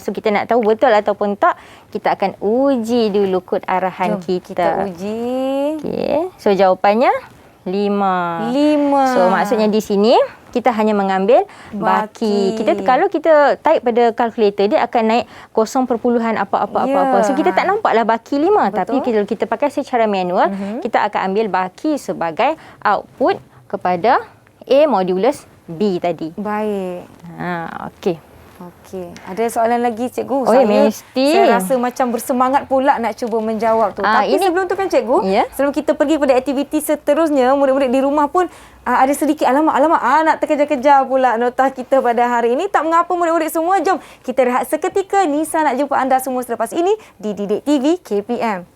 So kita nak tahu betul ataupun tak, kita akan uji dulu kod arahan kita. Kita uji. Okey. So jawapannya 5. So maksudnya di sini kita hanya mengambil baki. Kalau kita type pada kalkulator, dia akan naik 0 perpuluhan apa-apa. So kita tak nampaklah baki 5. Tapi kalau kita pakai secara manual, kita akan ambil baki sebagai output kepada A modulus B tadi. Baik. Okey. Ada soalan lagi cikgu? Saya rasa macam bersemangat pula nak cuba menjawab tu. Tapi sebelum tu kan cikgu, sebelum kita pergi pada aktiviti seterusnya, murid-murid di rumah pun ada sedikit alamak nak terkejar-kejar pula nota kita pada hari ini. Tak mengapa murid-murid semua, jom kita rehat seketika. Nisa nak jumpa anda semua selepas ini di Didik TV KPM.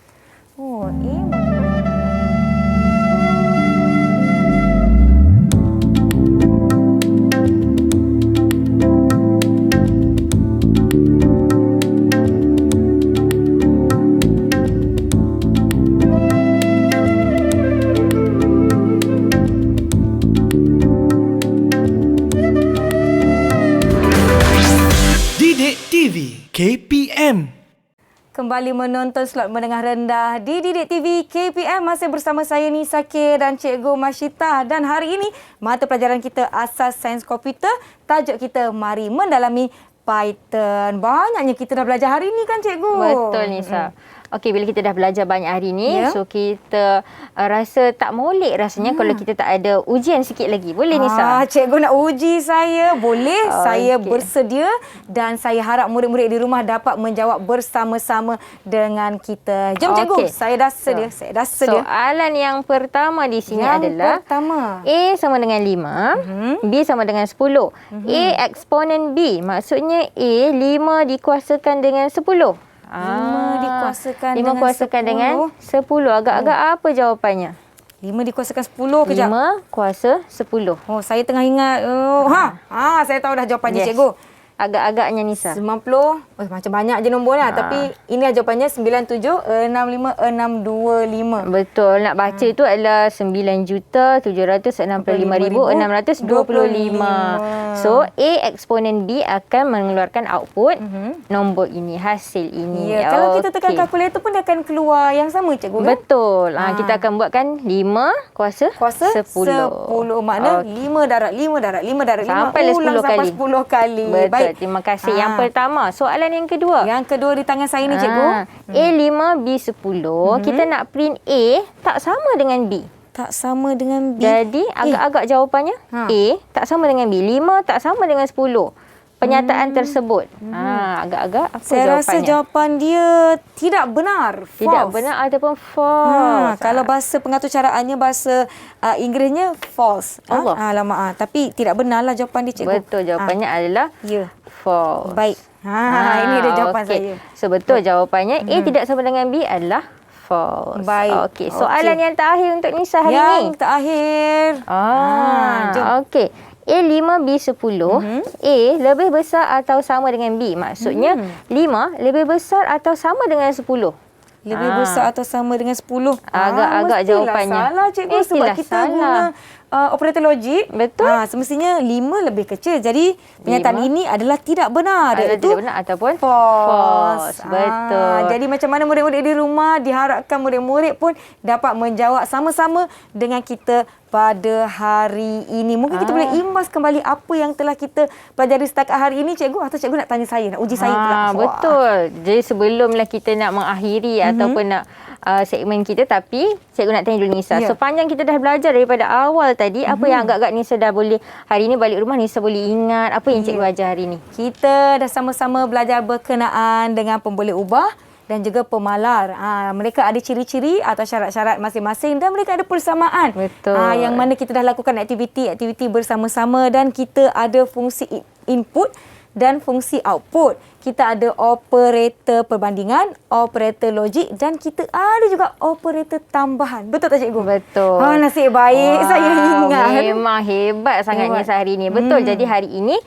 Didik TV KPM. Kembali menonton slot menengah rendah di Didik TV KPM. Masih bersama saya Nisa K dan Cikgu Masyita. Dan hari ini mata pelajaran kita Asas Sains Komputer. Tajuk kita Mari Mendalami Python. Banyaknya kita dah belajar hari ini kan Cikgu? Betul Nisa. Okey, bila kita dah belajar banyak hari ni, so kita rasa tak molek rasanya kalau kita tak ada ujian sikit lagi. Boleh Nisa? Cikgu nak uji saya. Boleh. Saya bersedia dan saya harap murid-murid di rumah dapat menjawab bersama-sama dengan kita. Jom cikgu. Saya dah sedia. Soalan yang pertama di sini adalah A sama dengan 5, B sama dengan 10. A eksponen B. Maksudnya A 5 dikuasakan dengan 10. 5 dikuasakan dengan 10. Agak-agak apa jawapannya? 5 dikuasakan 10 kejap. 5 kuasa 10. Saya tengah ingat. Saya tahu dah jawapannya cikgu. Agak-agaknya Nisa. 90. Macam banyak je nombornya. Tapi ini jawapannya 97656625. Betul. Nak baca tu adalah 9,765,625. So, A eksponen B akan mengeluarkan output nombor ini, hasil ini. Kalau kita tekan kalkulator pun dia akan keluar yang sama cikgu kan? Betul. Kita akan buatkan 5 kuasa 10. Makna 5 darab 5 darab 5 darab 5. Sampai 10 kali. 10 kali. Betul. Baik. Terima kasih. Yang pertama. Soalan yang kedua. Yang kedua di tangan saya ni cikgu. A5, B10. Kita nak print A tak sama dengan B. Tak sama dengan B. Jadi agak-agak jawapannya A tak sama dengan B. 5 tak sama dengan 10. Pernyataan tersebut. Agak-agak apa saya jawapannya? rasa jawapan dia tidak benar. False. Tidak benar ataupun false. Kalau bahasa pengatur caraannya, bahasa Inggerisnya false. Alamak. Tapi tidak benarlah jawapan dia cikgu. Betul. Jawapannya adalah false. Baik. Ini dia jawapan saya. So betul jawapannya A tidak sama dengan B adalah false. Baik. Okey, soalan yang terakhir untuk Nisa hari ini. Yang terakhir. Okey. A5, B10. A lebih besar atau sama dengan B. Maksudnya 5 lebih besar atau sama dengan 10. Lebih besar atau sama dengan 10. Agak-agak jawapannya. Salah cikgu sebab kita guna operator logik. Betul. Semestinya 5 lebih kecil. Jadi pernyataan ini adalah tidak benar. Tidak benar ataupun false. Betul. Jadi macam mana murid-murid di rumah, diharapkan murid-murid pun dapat menjawab sama-sama dengan kita pada hari ini. Mungkin kita boleh imbas kembali apa yang telah kita pelajari setakat hari ini cikgu, atau cikgu nak tanya saya, nak uji saya pula. Betul. Jadi sebelumlah kita nak mengakhiri ataupun nak segmen kita, tapi cikgu nak tanya dulu Nisa. Sepanjang kita dah belajar daripada awal tadi, apa yang agak-agak Nisa dah boleh, hari ini balik rumah Nisa boleh ingat apa yang cikgu ajar hari ini? Kita dah sama-sama belajar berkenaan dengan pemboleh ubah dan juga pemalar. Mereka ada ciri-ciri atau syarat-syarat masing-masing dan mereka ada persamaan. Betul. Yang mana kita dah lakukan aktiviti bersama-sama dan kita ada fungsi input dan fungsi output. Kita ada operator perbandingan, operator logik dan kita ada juga operator tambahan. Betul tak cikgu? Betul. Nasib baik saya ingat. Memang hebat sangat Nisa hari ini. Betul. Jadi hari ini,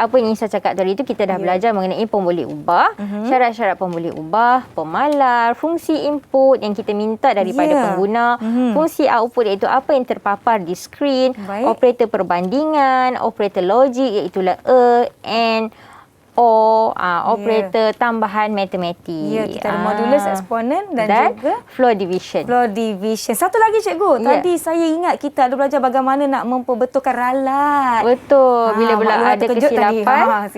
apa yang Nisa cakap tadi itu, kita dah belajar mengenai pemboleh ubah, syarat-syarat pemboleh ubah, pemalar, fungsi input yang kita minta daripada pengguna, fungsi output iaitu apa yang terpapar di skrin, operator perbandingan, operator logik iaitu and operator tambahan matematik. Ya, kita ada modulus, eksponen dan juga floor division. floor division. Satu lagi cikgu, tadi saya ingat kita ada belajar bagaimana nak memperbetulkan ralat. Betul. Bila maklumat ada terkejut tadi. kesilapan,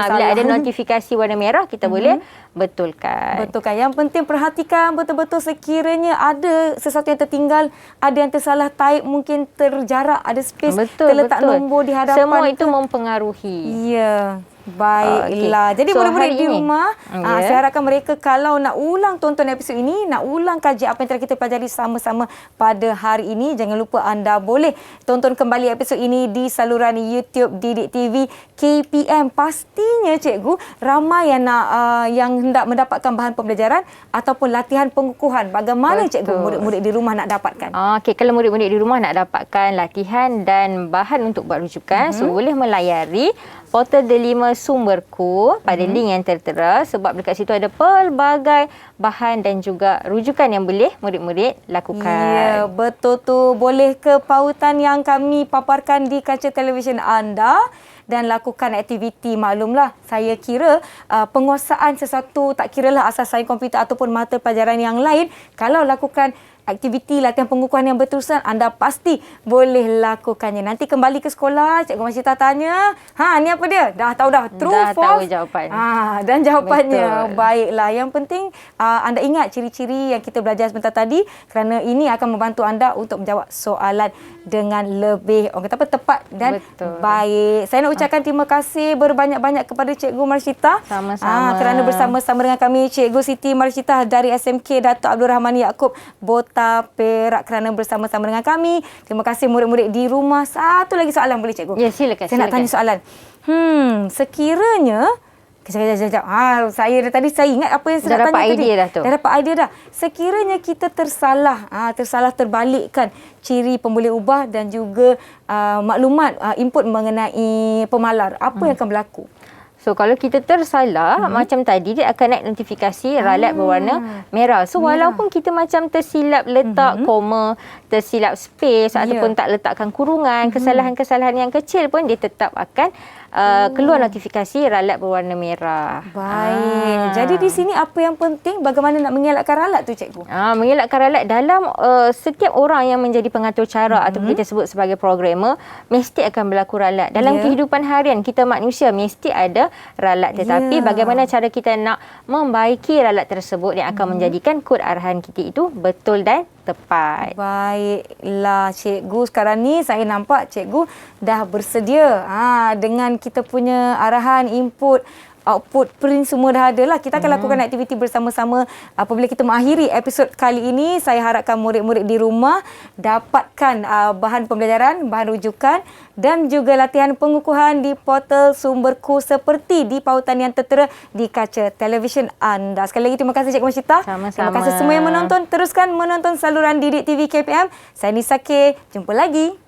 bila ada notifikasi warna merah, kita boleh betulkan. Betulkan. Yang penting perhatikan betul-betul sekiranya ada sesuatu yang tertinggal, ada yang tersalah type, mungkin terjarak, ada space, terletak nombor di hadapan. Semua itu mempengaruhi. Ya. Baiklah. Jadi murid-murid di rumah, saya harapkan mereka kalau nak ulang tonton episod ini, nak ulang kaji apa yang telah kita pelajari sama-sama pada hari ini, jangan lupa anda boleh tonton kembali episod ini di saluran YouTube Didik TV KPM. Pastinya cikgu ramai yang hendak mendapatkan bahan pembelajaran ataupun latihan pengukuhan. Bagaimana cikgu murid-murid di rumah nak dapatkan? Okey, kalau murid-murid di rumah nak dapatkan latihan dan bahan untuk buat rujukan, so boleh melayari portal Delima Sumberku pada link yang tertera, sebab dekat situ ada pelbagai bahan dan juga rujukan yang boleh murid-murid lakukan. Ya, betul tu. Boleh ke pautan yang kami paparkan di kaca televisyen anda dan lakukan aktiviti. Maklumlah, saya kira penguasaan sesuatu, tak kiralah asas sains komputer ataupun mata pelajaran yang lain, kalau lakukan aktiviti latihan pengukuhan yang berterusan, anda pasti boleh lakukannya. Nanti kembali ke sekolah, Cikgu Masyita tanya, ni apa dia? Dah tahu dah. True, dah false? tahu jawapan. Dan jawapannya. Betul. Baiklah. Yang penting anda ingat ciri-ciri yang kita belajar sebentar tadi, kerana ini akan membantu anda untuk menjawab soalan dengan lebih tepat dan baik. Saya nak ucapkan terima kasih berbanyak-banyak kepada Cikgu Masyita. Sama-sama. Kerana bersama-sama dengan kami Cikgu Siti Masyita dari SMK Datuk Abdul Rahman Yaakob Bota Perak kerana bersama-sama dengan kami. Terima kasih murid-murid di rumah. Satu lagi soalan boleh cikgu? Ya, silakan. Saya nak tanya soalan. Sekiranya Sekejap. Saya tadi saya ingat apa yang saya nak tanya tadi. Dah dapat idea dah tu. Dah dapat idea dah. Sekiranya kita tersalah terbalikkan ciri pemboleh ubah dan juga maklumat input mengenai pemalar, apa yang akan berlaku? So kalau kita tersalah macam tadi, dia akan naik notifikasi ralat berwarna merah. So walaupun kita macam tersilap letak koma, tersilap space ataupun tak letakkan kurungan, kesalahan-kesalahan yang kecil pun dia tetap akan keluar notifikasi ralat berwarna merah. Baik. Jadi di sini apa yang penting, bagaimana nak mengelakkan ralat tu cikgu? Mengelakkan ralat dalam setiap orang yang menjadi pengatur cara atau kita sebut sebagai programmer, mesti akan berlaku ralat. Dalam kehidupan harian kita manusia mesti ada ralat, tetapi bagaimana cara kita nak membaiki ralat tersebut yang akan menjadikan kod arahan kita itu betul dan tepat. Baiklah cikgu, sekarang ni saya nampak cikgu dah bersedia dengan kita punya arahan, input, output, print semua dah ada lah. Kita akan lakukan aktiviti bersama-sama apabila kita mengakhiri episod kali ini. Saya harapkan murid-murid di rumah dapatkan bahan pembelajaran, bahan rujukan dan juga latihan pengukuhan di portal Sumberku seperti di pautan yang tertera di kaca televisyen anda. Sekali lagi terima kasih Cikgu Masyita. Sama-sama. Terima kasih semua yang menonton. Teruskan menonton saluran Didik TV KPM. Saya Nisa K. Jumpa lagi.